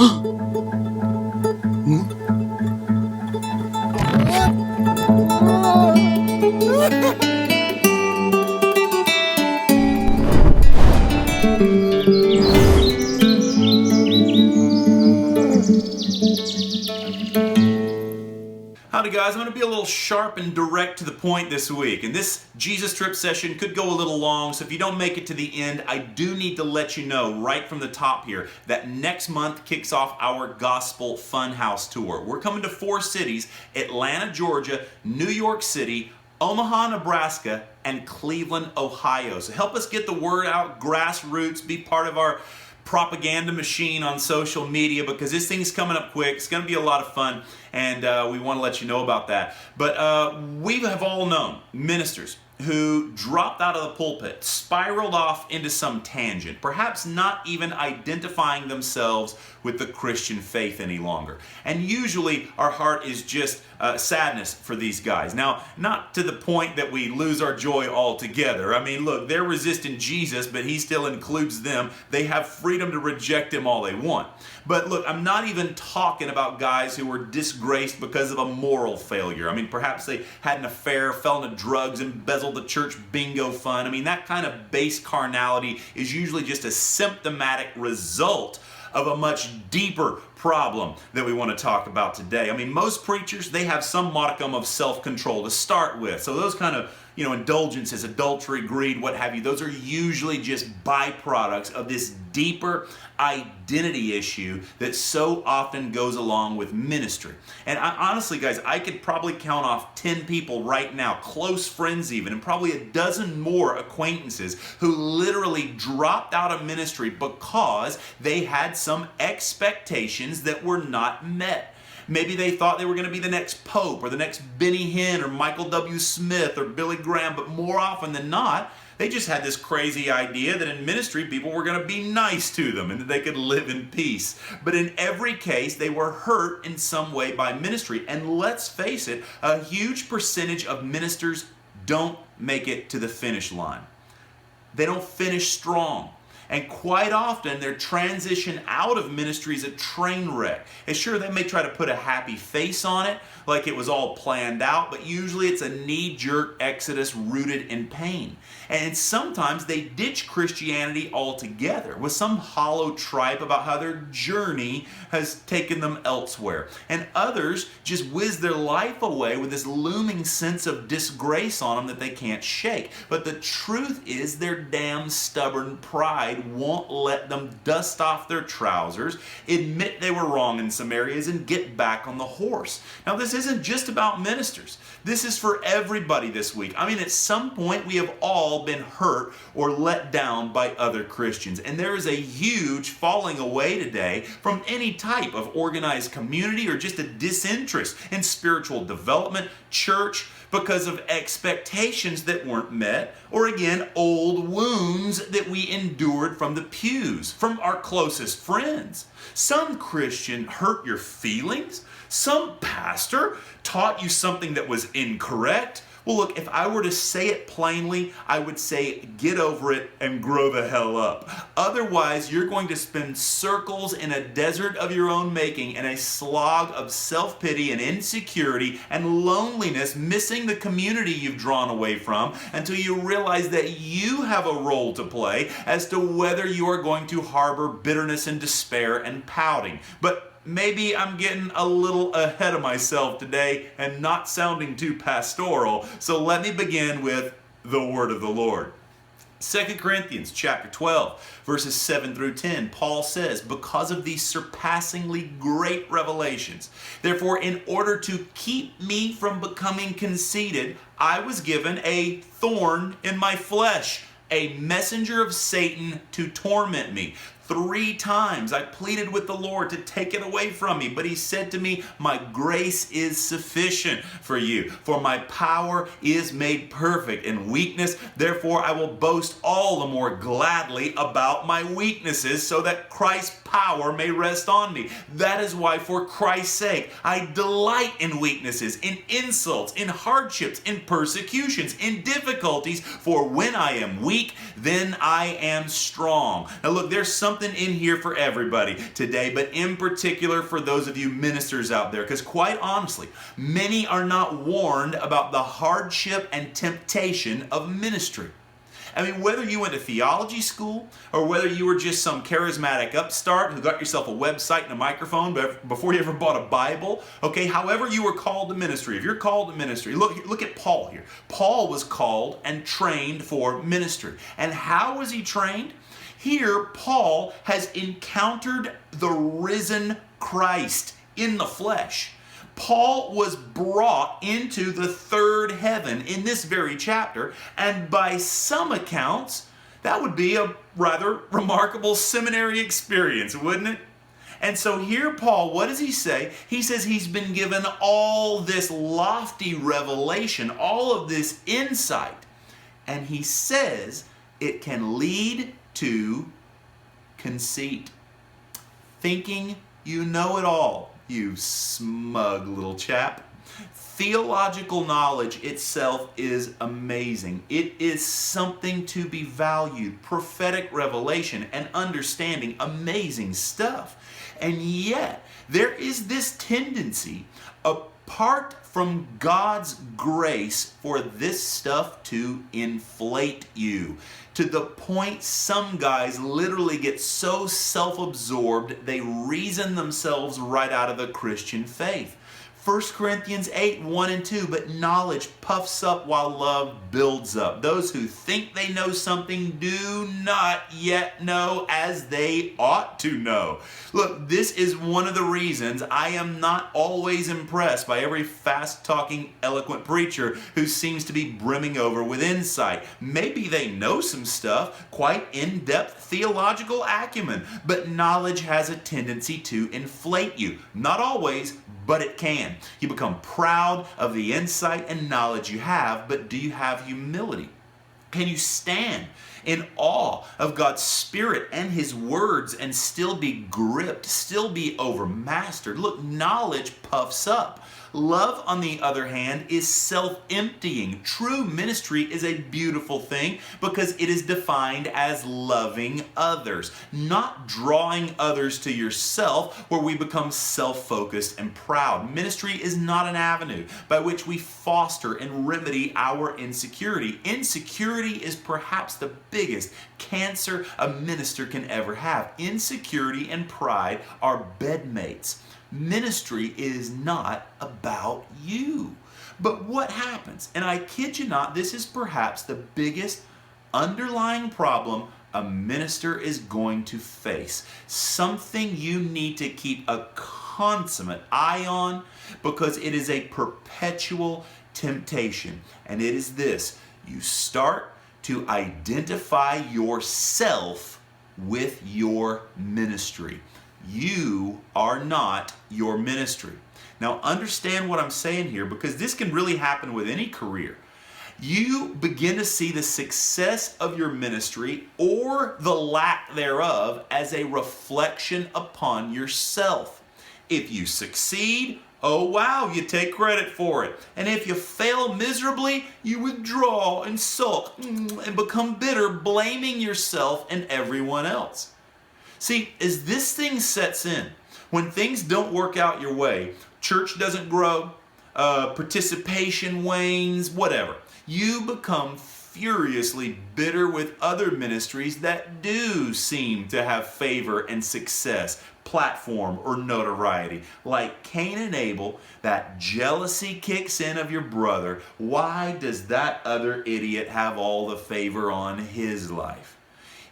Howdy guys, I'm going to be a little sharp and direct to the point this week, and this Jesus Trip session could go a little long, so if you don't make it to the end, I do need to let you know right from the top here that next month kicks off our Gospel Funhouse Tour. We're coming to 4 cities: Atlanta, Georgia, New York City, Omaha, Nebraska, and Cleveland, Ohio. So help us get the word out, grassroots, be part of our propaganda machine on social media, because this thing's coming up quick. It's going to be a lot of fun, and we want to let you know about that. But we have all known ministers who dropped out of the pulpit, spiraled off into some tangent, perhaps not even identifying themselves with the Christian faith any longer. And usually our heart is just sadness for these guys. Now, not to the point that we lose our joy altogether. I mean, look, they're resisting Jesus, but he still includes them. They have freedom to reject him all they want. But look, I'm not even talking about guys who were disgraced because of a moral failure. I mean, perhaps they had an affair, fell into drugs, embezzled the church bingo fund. I mean, that kind of base carnality is usually just a symptomatic result of a much deeper problem that we want to talk about today. I mean, most preachers, they have some modicum of self-control to start with. So those kind of, indulgences, adultery, greed, what have you, those are usually just byproducts of this deeper identity issue that so often goes along with ministry. And honestly, guys, I could probably count off 10 people right now, close friends even, and probably a dozen more acquaintances who literally dropped out of ministry because they had some expectations that were not met. Maybe they thought they were going to be the next Pope or the next Benny Hinn or Michael W. Smith or Billy Graham, but more often than not, they just had this crazy idea that in ministry people were going to be nice to them and that they could live in peace. But in every case, they were hurt in some way by ministry. And let's face it, a huge percentage of ministers don't make it to the finish line. They don't finish strong. And quite often, their transition out of ministry is a train wreck. And sure, they may try to put a happy face on it, like it was all planned out, but usually it's a knee-jerk exodus rooted in pain. And sometimes they ditch Christianity altogether with some hollow tripe about how their journey has taken them elsewhere. And others just whiz their life away with this looming sense of disgrace on them that they can't shake. But the truth is, their damn stubborn pride won't let them dust off their trousers, admit they were wrong in some areas, and get back on the horse. Now, this isn't just about ministers. This is for everybody this week. I mean, at some point, we have all been hurt or let down by other Christians. And there is a huge falling away today from any type of organized community or just a disinterest in spiritual development, church, because of expectations that weren't met, or again, old wounds that we endured from the pews, from our closest friends. Some Christian hurt your feelings. Some pastor taught you something that was incorrect. Well, look, if I were to say it plainly, I would say get over it and grow the hell up. Otherwise, you're going to spend circles in a desert of your own making, in a slog of self-pity and insecurity and loneliness, missing the community you've drawn away from, until you realize that you have a role to play as to whether you are going to harbor bitterness and despair and pouting. But maybe I'm getting a little ahead of myself today and not sounding too pastoral, so let me begin with the word of the Lord. 2 Corinthians chapter 12, verses 7 through 10, Paul says, because of these surpassingly great revelations, therefore, in order to keep me from becoming conceited, I was given a thorn in my flesh, a messenger of Satan to torment me. 3 times I pleaded with the Lord to take it away from me, but he said to me, my grace is sufficient for you, for my power is made perfect in weakness. Therefore, I will boast all the more gladly about my weaknesses, so that Christ's power may rest on me. That is why, for Christ's sake, I delight in weaknesses, in insults, in hardships, in persecutions, in difficulties, for when I am weak, then I am strong. Now look, there's something something in here for everybody today, but in particular for those of you ministers out there, because quite honestly, many are not warned about the hardship and temptation of ministry. I mean, whether you went to theology school or whether you were just some charismatic upstart who got yourself a website and a microphone before you ever bought a Bible, okay, however you were called to ministry, if you're called to ministry, look at Paul here. Paul was called and trained for ministry. And how was he trained? Here, Paul has encountered the risen Christ in the flesh. Paul was brought into the third heaven in this very chapter, and by some accounts, that would be a rather remarkable seminary experience, wouldn't it? And so here Paul, what does he say? He says he's been given all this lofty revelation, all of this insight, and he says it can lead to conceit, thinking you know it all. You smug little chap. Theological knowledge itself is amazing. It is something to be valued. Prophetic revelation and understanding, amazing stuff. And yet, there is this tendency, apart from God's grace, for this stuff to inflate you. To the point some guys literally get so self-absorbed they reason themselves right out of the Christian faith. 1 Corinthians 8, 1 and 2, but knowledge puffs up while love builds up. Those who think they know something do not yet know as they ought to know. Look, this is one of the reasons I am not always impressed by every fast-talking, eloquent preacher who seems to be brimming over with insight. Maybe they know some stuff, quite in-depth theological acumen, but knowledge has a tendency to inflate you. Not always, but it can. You become proud of the insight and knowledge you have, but do you have humility? Can you stand in awe of God's Spirit and His words and still be gripped, still be overmastered? Look, knowledge puffs up. Love, on the other hand, is self-emptying. True ministry is a beautiful thing because it is defined as loving others, not drawing others to yourself where we become self-focused and proud. Ministry is not an avenue by which we foster and remedy our insecurity. Insecurity is perhaps the biggest cancer a minister can ever have. Insecurity and pride are bedmates. Ministry is not about you. But what happens? And I kid you not, this is perhaps the biggest underlying problem a minister is going to face. Something you need to keep a consummate eye on because it is a perpetual temptation. And it is this: you start to identify yourself with your ministry. You are not your ministry. Now understand what I'm saying here, because this can really happen with any career. You begin to see the success of your ministry or the lack thereof as a reflection upon yourself. If you succeed, oh wow, you take credit for it. And if you fail miserably, you withdraw and sulk and become bitter, blaming yourself and everyone else. See, as this thing sets in, when things don't work out your way, church doesn't grow, participation wanes, whatever, you become furiously bitter with other ministries that do seem to have favor and success, platform, or notoriety. Like Cain and Abel, that jealousy kicks in of your brother. Why does that other idiot have all the favor on his life?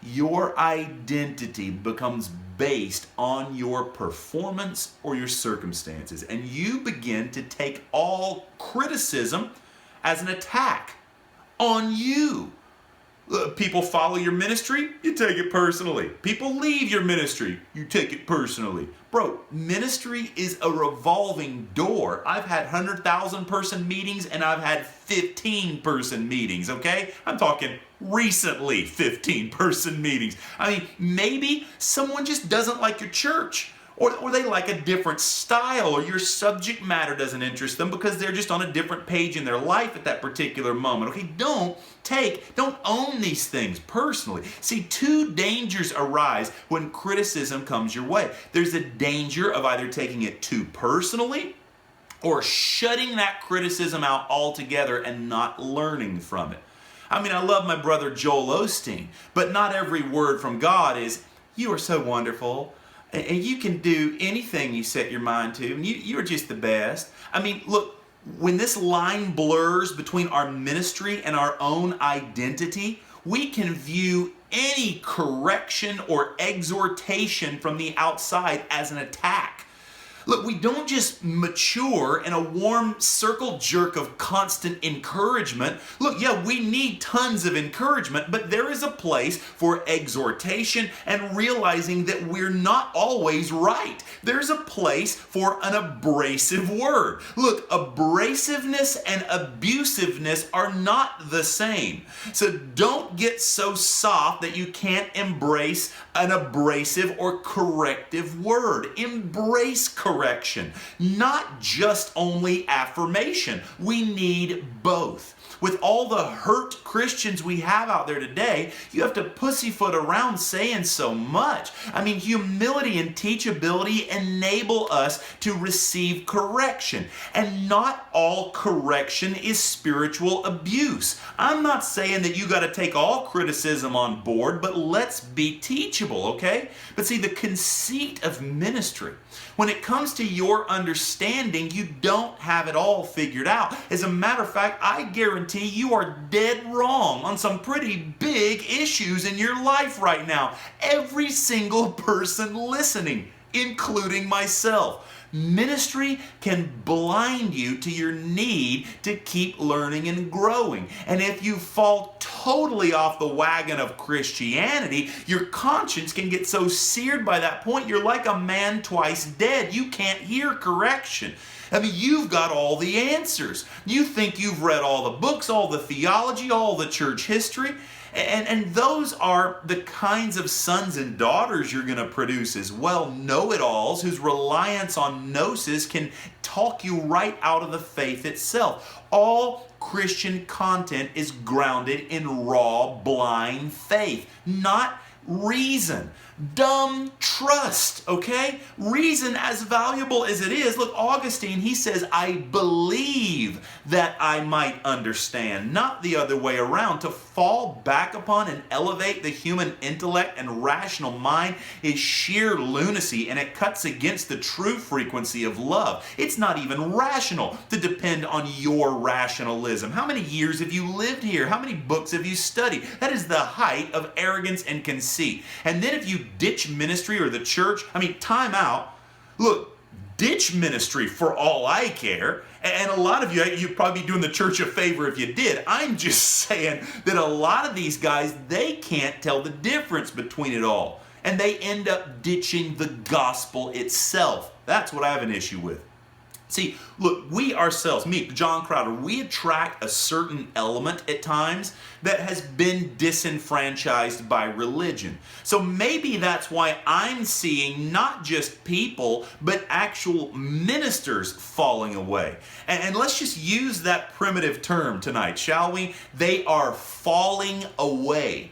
Your identity becomes based on your performance or your circumstances, and you begin to take all criticism as an attack on you. People follow your ministry, you take it personally. People leave your ministry, you take it personally. Bro, ministry is a revolving door. I've had 100,000 person meetings and I've had 15 person meetings, okay? I'm talking recently 15 person meetings. I mean, maybe someone just doesn't like your church, Or they like a different style, or your subject matter doesn't interest them because they're just on a different page in their life at that particular moment. Okay, don't own these things personally. See, two dangers arise when criticism comes your way. There's a danger of either taking it too personally or shutting that criticism out altogether and not learning from it. I mean, I love my brother Joel Osteen, but not every word from God is, "You are so wonderful, and you can do anything you set your mind to, and you're just the best." I mean, look, when this line blurs between our ministry and our own identity, we can view any correction or exhortation from the outside as an attack. Look, we don't just mature in a warm circle jerk of constant encouragement. Look, yeah, we need tons of encouragement, but there is a place for exhortation and realizing that we're not always right. There's a place for an abrasive word. Look, abrasiveness and abusiveness are not the same. So don't get so soft that you can't embrace an abrasive or corrective word. Embrace correction, not just only affirmation. We need both. With all the hurt Christians we have out there today, you have to pussyfoot around saying so much. I mean, humility and teachability enable us to receive correction. And not all correction is spiritual abuse. I'm not saying that you got to take all criticism on board, but let's be teachable, okay? But see, the conceit of ministry, when it comes to your understanding, you don't have it all figured out. As a matter of fact, I guarantee you are dead wrong on some pretty big issues in your life right now. Every single person listening, including myself. Ministry can blind you to your need to keep learning and growing. And if you fall totally off the wagon of Christianity, your conscience can get so seared by that point, you're like a man twice dead. You can't hear correction. I mean, you've got all the answers. You think you've read all the books, all the theology, all the church history. And those are the kinds of sons and daughters you're going to produce as well. Know-it-alls whose reliance on gnosis can talk you right out of the faith itself. All Christian content is grounded in raw, blind faith, not reason. Dumb trust, okay? Reason, as valuable as it is. Look, Augustine, he says, "I believe that I might understand," not the other way around. To fall back upon and elevate the human intellect and rational mind is sheer lunacy, and it cuts against the true frequency of love. It's not even rational to depend on your rationalism. How many years have you lived here? How many books have you studied? That is the height of arrogance and conceit. And then if you ditch ministry or the church, I mean, time out. Look, ditch ministry for all I care. And a lot of you'd probably be doing the church a favor if you did. I'm just saying that a lot of these guys, they can't tell the difference between it all. And they end up ditching the gospel itself. That's what I have an issue with. See, look, we ourselves, me, John Crowder, we attract a certain element at times that has been disenfranchised by religion. So maybe that's why I'm seeing not just people, but actual ministers falling away. And let's just use that primitive term tonight, shall we? They are falling away.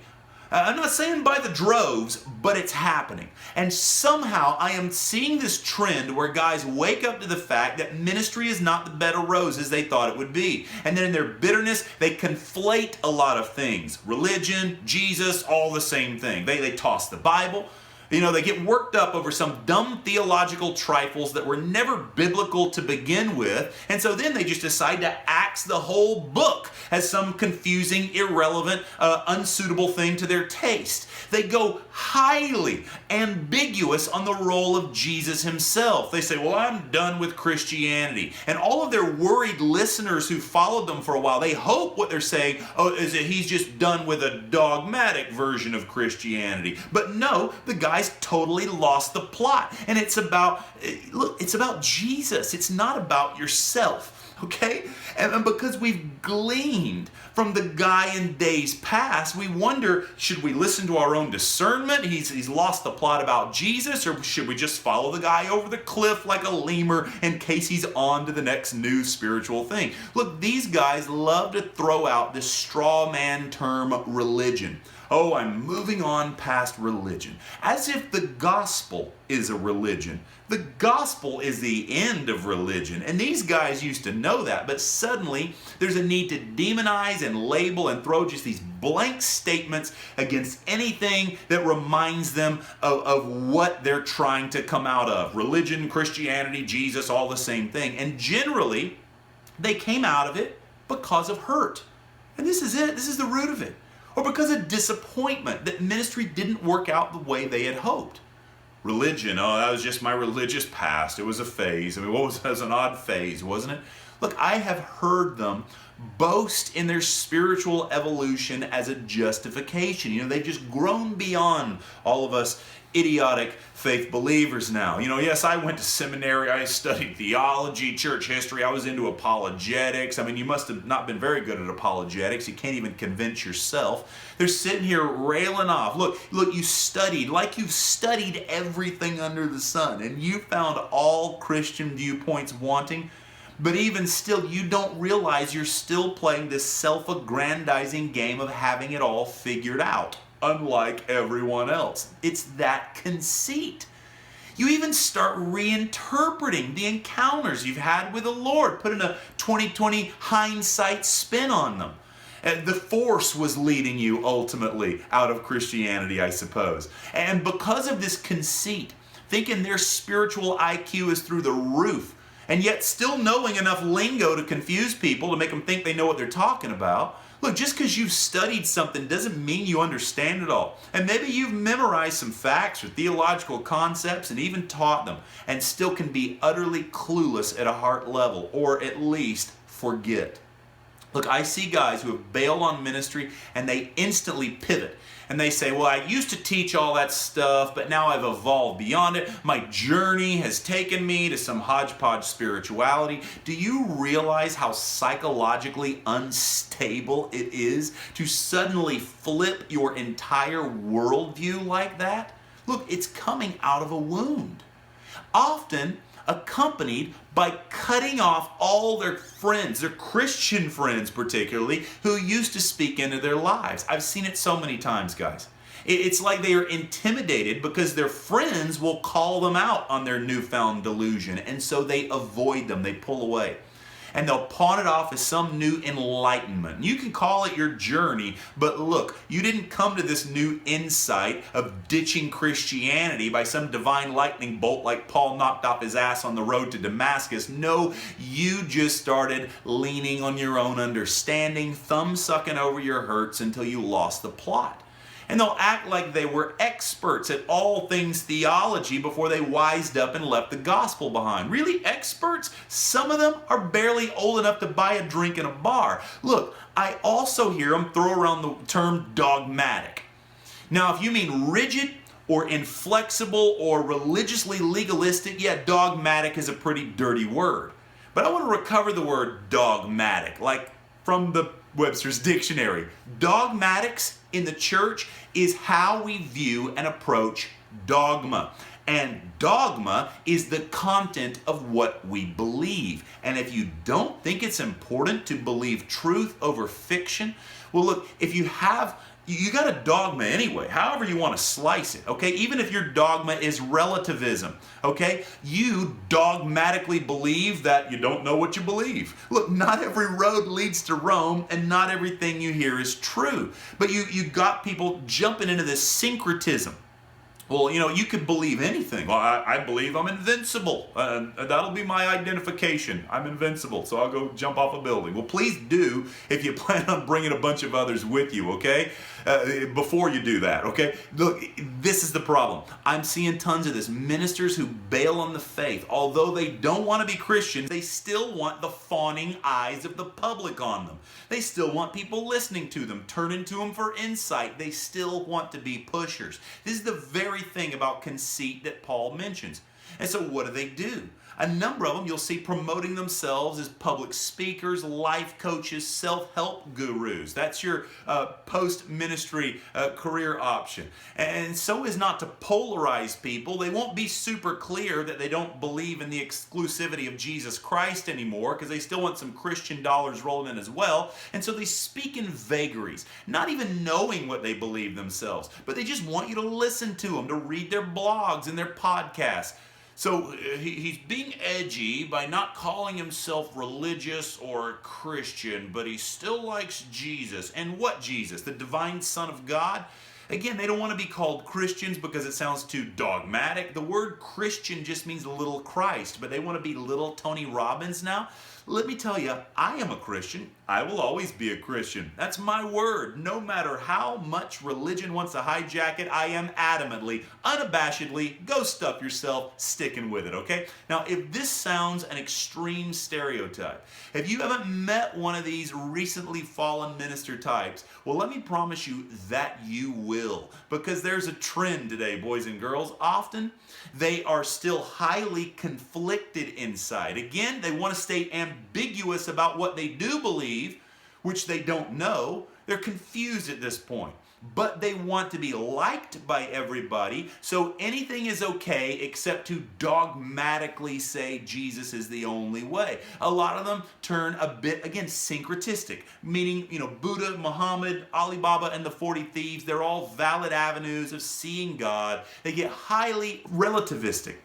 I'm not saying by the droves, but it's happening. And somehow I am seeing this trend where guys wake up to the fact that ministry is not the bed of roses they thought it would be. And then in their bitterness, they conflate a lot of things. Religion, Jesus, all the same thing. They toss the Bible. You know, they get worked up over some dumb theological trifles that were never biblical to begin with, and so then they just decide to axe the whole book as some confusing, irrelevant, unsuitable thing to their taste. They go highly ambiguous on the role of Jesus himself. They say, well, I'm done with Christianity. And all of their worried listeners who followed them for a while, they hope what they're saying is that he's just done with a dogmatic version of Christianity. But no, the guy's totally lost the plot. And it's about, look, it's about Jesus. It's not about yourself. okay? And because we've gleaned from the guy in days past, we wonder, should we listen to our own discernment? He's lost the plot about Jesus, or should we just follow the guy over the cliff like a lemur in case he's on to the next new spiritual thing? Look, these guys love to throw out this straw man term, religion. Oh, I'm moving on past religion. As if the gospel is a religion. The gospel is the end of religion. And these guys used to know that, but suddenly there's a need to demonize and label and throw just these blank statements against anything that reminds them of what they're trying to come out of. Religion, Christianity, Jesus, all the same thing. And generally, they came out of it because of hurt. And this is it. This is the root of it. Or because of disappointment that ministry didn't work out the way they had hoped. Religion, oh, that was just my religious past. It was a phase. I mean, that was an odd phase, wasn't it? Look, I have heard them boast in their spiritual evolution as a justification. You know, they've just grown beyond all of us idiotic faith believers now. You know, yes, I went to seminary, I studied theology, church history, I was into apologetics. I mean, you must have not been very good at apologetics. You can't even convince yourself. They're sitting here railing off. Look, you studied like you've studied everything under the sun, and you found all Christian viewpoints wanting. But even still, you don't realize you're still playing this self-aggrandizing game of having it all figured out, unlike everyone else. It's that conceit. You even start reinterpreting the encounters you've had with the Lord, putting a 2020 hindsight spin on them. The force was leading you ultimately out of Christianity, I suppose. And because of this conceit, thinking their spiritual IQ is through the roof, and yet still knowing enough lingo to confuse people to make them think they know what they're talking about. Look, just because you've studied something doesn't mean you understand it all. And maybe you've memorized some facts or theological concepts and even taught them, and still can be utterly clueless at a heart level, or at least forget. Look, I see guys who have bailed on ministry and they instantly pivot. And they say, well, I used to teach all that stuff, but now I've evolved beyond it. My journey has taken me to some hodgepodge spirituality. Do you realize how psychologically unstable it is to suddenly flip your entire worldview like that? Look, it's coming out of a wound. Often accompanied by cutting off all their friends, their Christian friends particularly, who used to speak into their lives. I've seen it so many times, guys. It's like they are intimidated because their friends will call them out on their newfound delusion, and so they avoid them, they pull away. And they'll pawn it off as some new enlightenment. You can call it your journey, but look, you didn't come to this new insight of ditching Christianity by some divine lightning bolt like Paul knocked off his ass on the road to Damascus. No, you just started leaning on your own understanding, thumb-sucking over your hurts until you lost the plot. And they'll act like they were experts at all things theology before they wised up and left the gospel behind. Really, experts? Some of them are barely old enough to buy a drink in a bar. Look, I also hear them throw around the term dogmatic. Now, if you mean rigid or inflexible or religiously legalistic, yeah, dogmatic is a pretty dirty word. But I want to recover the word dogmatic, like from the Webster's Dictionary. Dogmatics in the church is how we view and approach dogma. And dogma is the content of what we believe. And if you don't think it's important to believe truth over fiction, well, look, if you got a dogma anyway, however you want to slice it, okay? Even if your dogma is relativism, okay? You dogmatically believe that you don't know what you believe. Look, not every road leads to Rome, and not everything you hear is true. But you got people jumping into this syncretism. Well, you know, you could believe anything. Well, I believe I'm invincible. That'll be my identification. I'm invincible, so I'll go jump off a building. Well, please do if you plan on bringing a bunch of others with you, okay? Before you do that, okay? Look, this is the problem. I'm seeing tons of this. Ministers who bail on the faith, although they don't want to be Christians, they still want the fawning eyes of the public on them. They still want people listening to them, turning to them for insight. They still want to be pushers. This is the very thing about conceit that Paul mentions. And so what do? A number of them you'll see promoting themselves as public speakers, life coaches, self-help gurus. That's your post-ministry career option. And so as not to polarize people, they won't be super clear that they don't believe in the exclusivity of Jesus Christ anymore, because they still want some Christian dollars rolling in as well. And so they speak in vagaries, not even knowing what they believe themselves, but they just want you to listen to them, to read their blogs and their podcasts. So he's being edgy by not calling himself religious or Christian, but he still likes Jesus. And what Jesus? The divine Son of God? Again, they don't want to be called Christians because it sounds too dogmatic. The word Christian just means little Christ, but they want to be little Tony Robbins now. Let me tell you, I am a Christian. I will always be a Christian. That's my word. No matter how much religion wants to hijack it, I am adamantly, unabashedly, go stuff yourself, sticking with it, okay? Now, if this sounds an extreme stereotype, if you haven't met one of these recently fallen minister types, well, let me promise you that you will. Because there's a trend today, boys and girls. Often, they are still highly conflicted inside. Again, they want to stay ambiguous about what they do believe, which they don't know. They're confused at this point. But they want to be liked by everybody, so anything is okay except to dogmatically say Jesus is the only way. A lot of them turn a bit, again, syncretistic, meaning, Buddha, Muhammad, Alibaba, and the 40 Thieves, they're all valid avenues of seeing God. They get highly relativistic.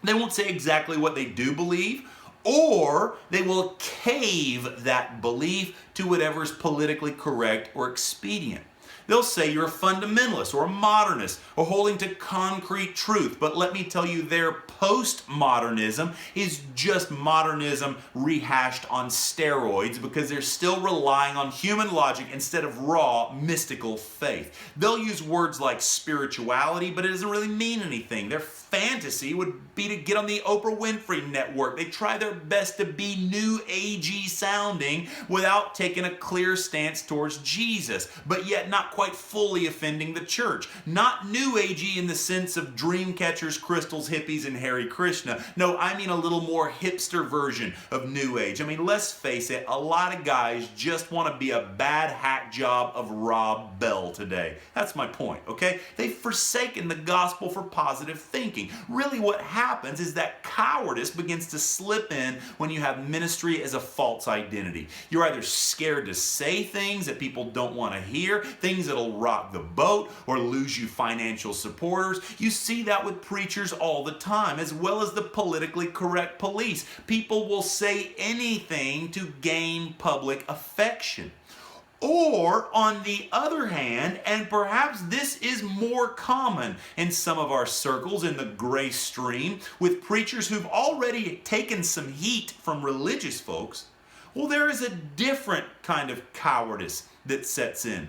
They won't say exactly what they do believe, or they will cave that belief to whatever's politically correct or expedient. They'll say you're a fundamentalist or a modernist or holding to concrete truth. But let me tell you, their postmodernism is just modernism rehashed on steroids, because they're still relying on human logic instead of raw mystical faith. They'll use words like spirituality, but it doesn't really mean anything. Their fantasy would be to get on the Oprah Winfrey network. They try their best to be new agey sounding without taking a clear stance towards Jesus, but yet not quite fully offending the church. Not new agey in the sense of dream catchers, crystals, hippies, and Hare Krishna. No, I mean a little more hipster version of new age. I mean, let's face it, a lot of guys just want to be a bad hack job of Rob Bell today. That's my point, okay? They've forsaken the gospel for positive thinking. Really what happens is that cowardice begins to slip in when you have ministry as a false identity. You're either scared to say things that people don't want to hear, things that'll rock the boat or lose you financial supporters. You see that with preachers all the time, as well as the politically correct police. People will say anything to gain public affection. Or, on the other hand, and perhaps this is more common in some of our circles in the gray stream, with preachers who've already taken some heat from religious folks, well, there is a different kind of cowardice that sets in,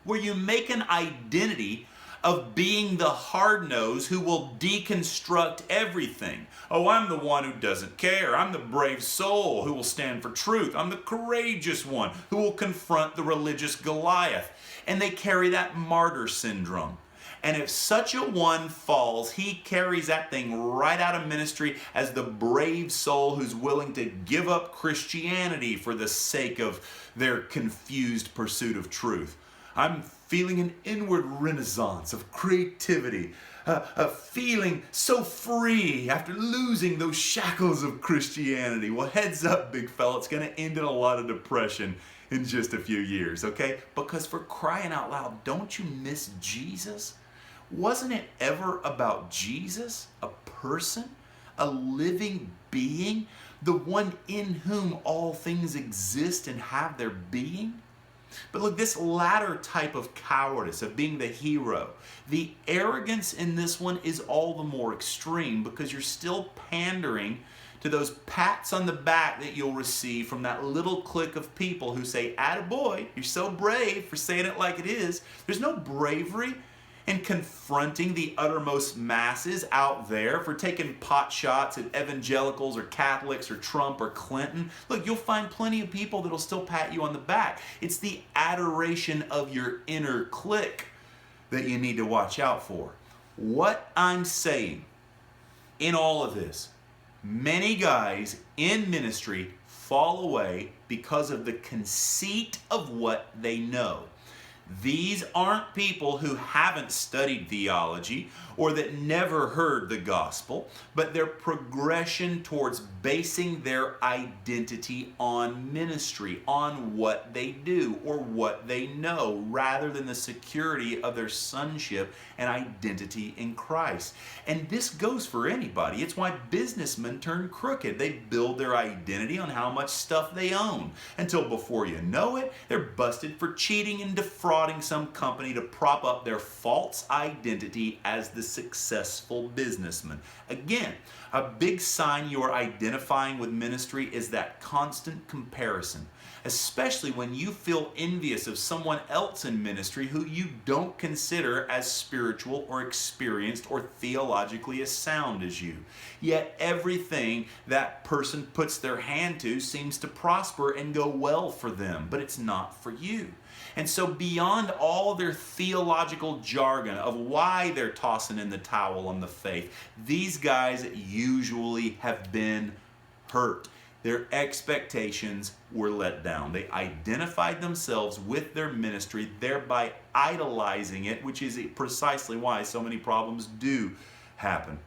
where you make an identity of being the hard-nosed who will deconstruct everything. Oh, I'm the one who doesn't care. I'm the brave soul who will stand for truth. I'm the courageous one who will confront the religious Goliath. And they carry that martyr syndrome. And if such a one falls, he carries that thing right out of ministry as the brave soul who's willing to give up Christianity for the sake of their confused pursuit of truth. I'm feeling an inward renaissance of creativity, feeling so free after losing those shackles of Christianity. Well, heads up, big fella, it's going to end in a lot of depression in just a few years, okay? Because for crying out loud, don't you miss Jesus? Wasn't it ever about Jesus, a person, a living being, the one in whom all things exist and have their being? But look, this latter type of cowardice, of being the hero, the arrogance in this one is all the more extreme because you're still pandering to those pats on the back that you'll receive from that little clique of people who say, "Attaboy, you're so brave for saying it like it is." There's no bravery in confronting the uttermost masses out there for taking pot shots at evangelicals or Catholics or Trump or Clinton. Look, you'll find plenty of people that'll still pat you on the back. It's the adoration of your inner clique that you need to watch out for. What I'm saying in all of this, many guys in ministry fall away because of the conceit of what they know. These aren't people who haven't studied theology or that never heard the gospel, but their progression towards basing their identity on ministry, on what they do or what they know, rather than the security of their sonship and identity in Christ. And this goes for anybody. It's why businessmen turn crooked. They build their identity on how much stuff they own, until before you know it, they're busted for cheating and defrauding some company to prop up their false identity as the successful businessman. Again, a big sign you are identifying with ministry is that constant comparison, especially when you feel envious of someone else in ministry who you don't consider as spiritual or experienced or theologically as sound as you. Yet everything that person puts their hand to seems to prosper and go well for them, but it's not for you. And so beyond all their theological jargon of why they're tossing in the towel on the faith, these guys usually have been hurt. Their expectations were let down. They identified themselves with their ministry, thereby idolizing it, which is precisely why so many problems do happen.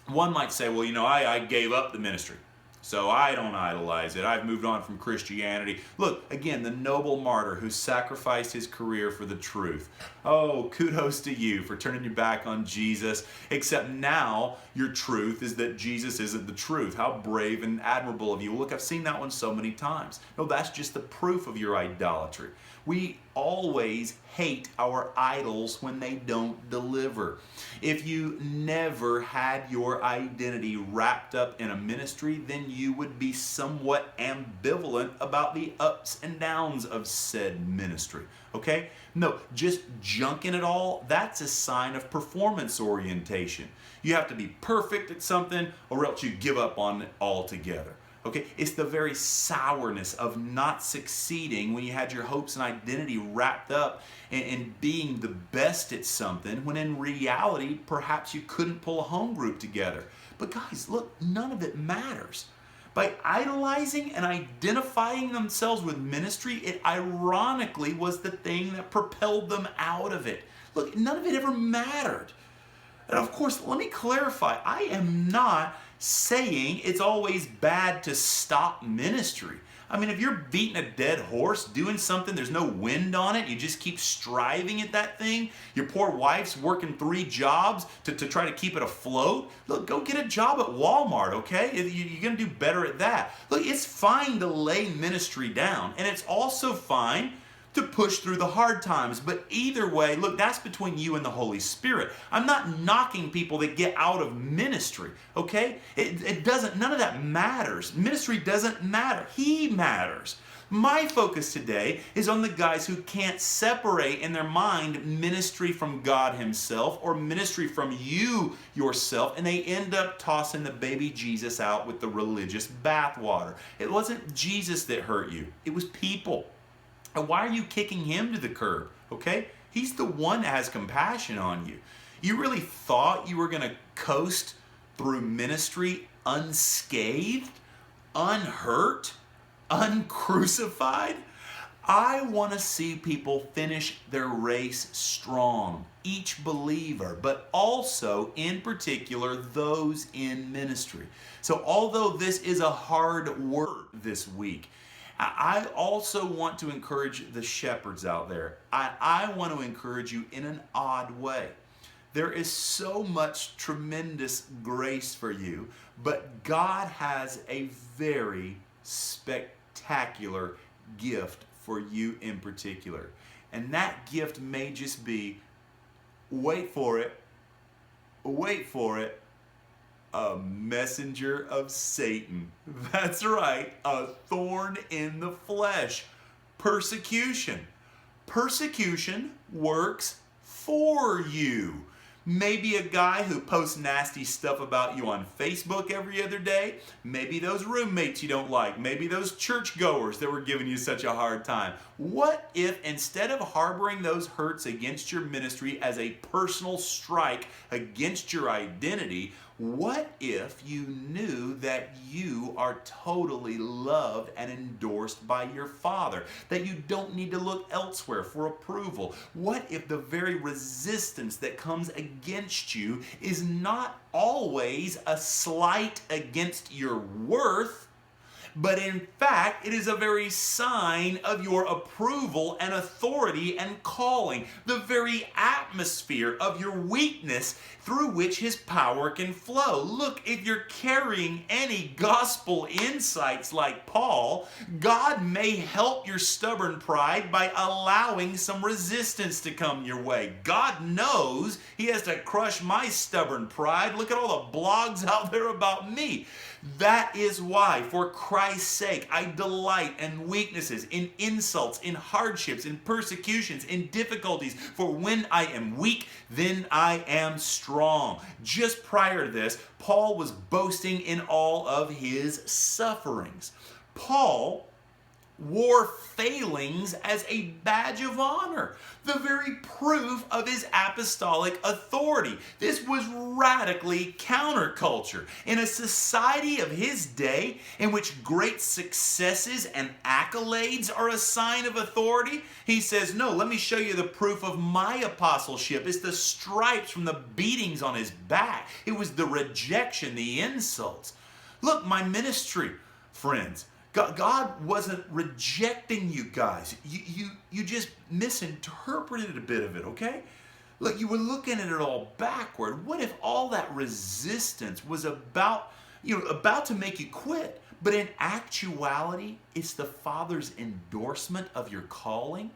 One might say, well, I gave up the ministry, so I don't idolize it. I've moved on from Christianity. Look, again, the noble martyr who sacrificed his career for the truth. Oh, kudos to you for turning your back on Jesus, except now your truth is that Jesus isn't the truth. How brave and admirable of you. Look, I've seen that one so many times. No, that's just the proof of your idolatry. We always hate our idols when they don't deliver. If you never had your identity wrapped up in a ministry, then you would be somewhat ambivalent about the ups and downs of said ministry. Okay? No, just junking it all, that's a sign of performance orientation. You have to be perfect at something or else you give up on it altogether. Okay, it's the very sourness of not succeeding when you had your hopes and identity wrapped up in being the best at something, when in reality, perhaps you couldn't pull a home group together. But guys, look, none of it matters. By idolizing and identifying themselves with ministry, it ironically was the thing that propelled them out of it. Look, none of it ever mattered. And of course, let me clarify, I am not saying it's always bad to stop ministry. I mean, if you're beating a dead horse, doing something, there's no wind on it, you just keep striving at that thing, your poor wife's working 3 jobs to try to keep it afloat, look, go get a job at Walmart, okay? You're going to do better at that. Look, it's fine to lay ministry down, and it's also fine to push through the hard times. But either way, look, that's between you and the Holy Spirit. I'm not knocking people that get out of ministry, okay? It doesn't, none of that matters. Ministry doesn't matter. He matters. My focus today is on the guys who can't separate in their mind ministry from God Himself or ministry from you yourself, and they end up tossing the baby Jesus out with the religious bathwater. It wasn't Jesus that hurt you. It was people. And why are you kicking Him to the curb? Okay? He's the one that has compassion on you. You really thought you were going to coast through ministry unscathed, unhurt, uncrucified? I want to see people finish their race strong, each believer, but also in particular those in ministry. So although this is a hard word this week, I also want to encourage the shepherds out there. I want to encourage you in an odd way. There is so much tremendous grace for you, but God has a very spectacular gift for you in particular. And that gift may just be, wait for it, a messenger of Satan. That's right, a thorn in the flesh. Persecution. Persecution works for you. Maybe a guy who posts nasty stuff about you on Facebook every other day. Maybe those roommates you don't like. Maybe those churchgoers that were giving you such a hard time. What if instead of harboring those hurts against your ministry as a personal strike against your identity, What if you knew that you are totally loved and endorsed by your Father? That you don't need to look elsewhere for approval? What if the very resistance that comes against you is not always a slight against your worth, but in fact, it is a very sign of your approval and authority and calling, the very atmosphere of your weakness through which His power can flow. Look, if you're carrying any gospel insights like Paul, God may help your stubborn pride by allowing some resistance to come your way. God knows He has to crush my stubborn pride. Look at all the blogs out there about me. That is why, for Christ's sake, I delight in weaknesses, in insults, in hardships, in persecutions, in difficulties. For when I am weak, then I am strong. Just prior to this, Paul was boasting in all of his sufferings. Paul wore failings as a badge of honor, the very proof of his apostolic authority. This was radically counterculture. In a society of his day, in which great successes and accolades are a sign of authority, he says, no, let me show you the proof of my apostleship. It's the stripes from the beatings on his back. It was the rejection, the insults. Look, my ministry, friends, God wasn't rejecting you guys. You just misinterpreted a bit of it, okay? Look, you were looking at it all backward. What if all that resistance was about to make you quit? But in actuality, it's the Father's endorsement of your calling.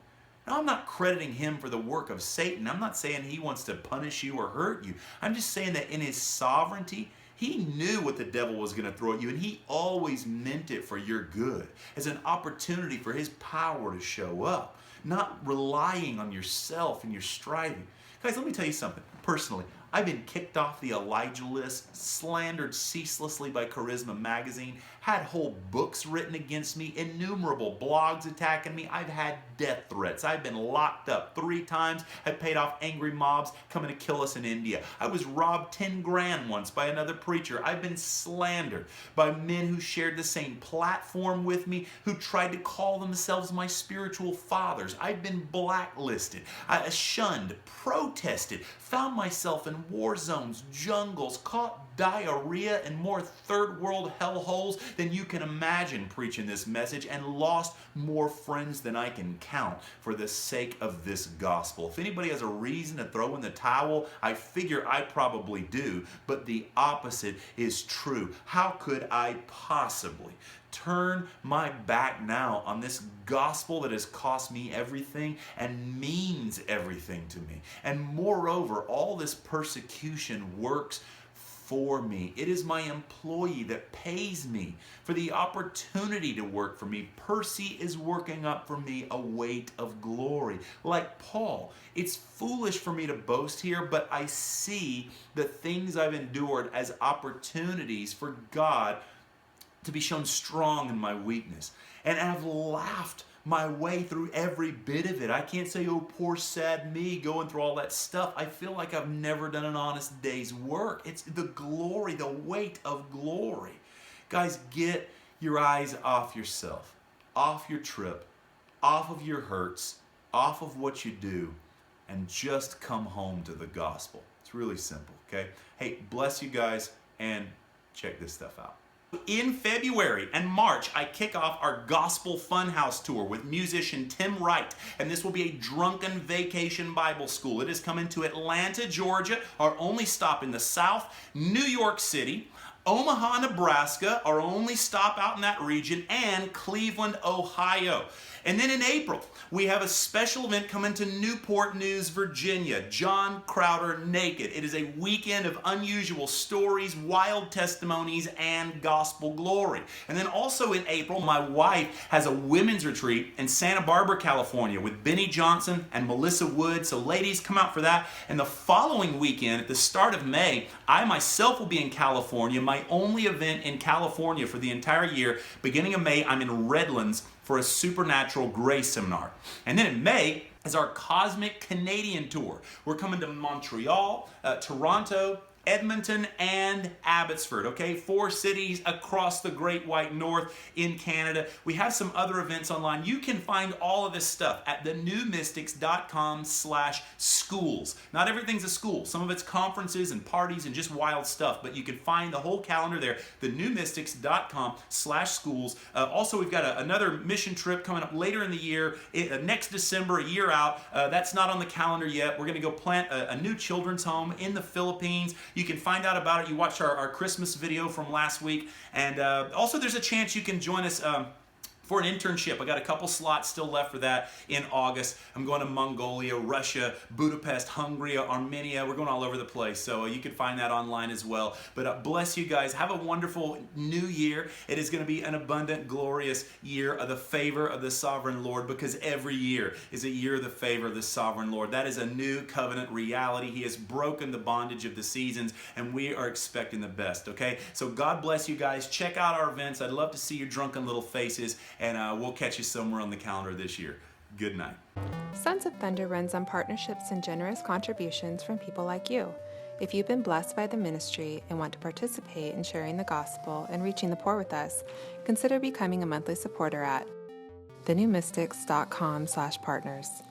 Now, I'm not crediting Him for the work of Satan. I'm not saying He wants to punish you or hurt you. I'm just saying that in His sovereignty, He knew what the devil was going to throw at you, and He always meant it for your good, as an opportunity for His power to show up, not relying on yourself and your striving. Guys, let me tell you something. Personally, I've been kicked off the Elijah list, slandered ceaselessly by Charisma Magazine, had whole books written against me, innumerable blogs attacking me. I've had death threats. I've been locked up 3 times. I've paid off angry mobs coming to kill us in India. I was robbed 10 grand once by another preacher. I've been slandered by men who shared the same platform with me, who tried to call themselves my spiritual fathers. I've been blacklisted, shunned, protested, found myself in war zones, jungles, caught diarrhea and more third world hellholes than you can imagine preaching this message, and lost more friends than I can count for the sake of this gospel. If anybody has a reason to throw in the towel, I figure I probably do, but the opposite is true. How could I possibly turn my back now on this gospel that has cost me everything and means everything to me? And moreover, all this persecution works for me. It is my employee that pays me for the opportunity to work for me. Percy is working up for me a weight of glory. Like Paul, it's foolish for me to boast here, but I see the things I've endured as opportunities for God to be shown strong in my weakness. And I've laughed my way through every bit of it. I can't say, oh, poor sad me going through all that stuff. I feel like I've never done an honest day's work. It's the glory, the weight of glory. Guys, get your eyes off yourself, off your trip, off of your hurts, off of what you do, and just come home to the gospel. It's really simple, okay? Hey, bless you guys, and check this stuff out. In February and March, I kick off our Gospel Funhouse Tour with musician Tim Wright, and this will be a drunken vacation Bible school. It is coming to Atlanta, Georgia, our only stop in the South, New York City, Omaha, Nebraska, our only stop out in that region, and Cleveland, Ohio. And then in April, we have a special event coming to Newport News, Virginia, John Crowder Naked. It is a weekend of unusual stories, wild testimonies, and gospel glory. And then also in April, my wife has a women's retreat in Santa Barbara, California with Benny Johnson and Melissa Wood. So ladies, come out for that. And the following weekend, at the start of May, I myself will be in California, my only event in California for the entire year. Beginning of May, I'm in Redlands for a supernatural grace seminar. And then in May is our Cosmic Canadian Tour. We're coming to Montreal, Toronto, Edmonton and Abbotsford, okay? 4 cities across the Great White North in Canada. We have some other events online. You can find all of this stuff at thenewmystics.com/schools. Not everything's a school. Some of it's conferences and parties and just wild stuff, but you can find the whole calendar there, thenewmystics.com/schools. Also, we've got another mission trip coming up later in the year, next December, a year out. That's not on the calendar yet. We're going to go plant a new children's home in the Philippines. You can find out about it. You watched our Christmas video from last week. And also there's a chance you can join us for an internship. I got a couple slots still left for that in August. I'm going to Mongolia, Russia, Budapest, Hungary, Armenia. We're going all over the place. So you can find that online as well. But bless you guys. Have a wonderful new year. It is going to be an abundant, glorious year of the favor of the sovereign Lord, because every year is a year of the favor of the sovereign Lord. That is a new covenant reality. He has broken the bondage of the seasons, and we are expecting the best, okay? So God bless you guys. Check out our events. I'd love to see your drunken little faces. And we'll catch you somewhere on the calendar this year. Good night. Sons of Thunder runs on partnerships and generous contributions from people like you. If you've been blessed by the ministry and want to participate in sharing the gospel and reaching the poor with us, consider becoming a monthly supporter at thenewmystics.com/partners.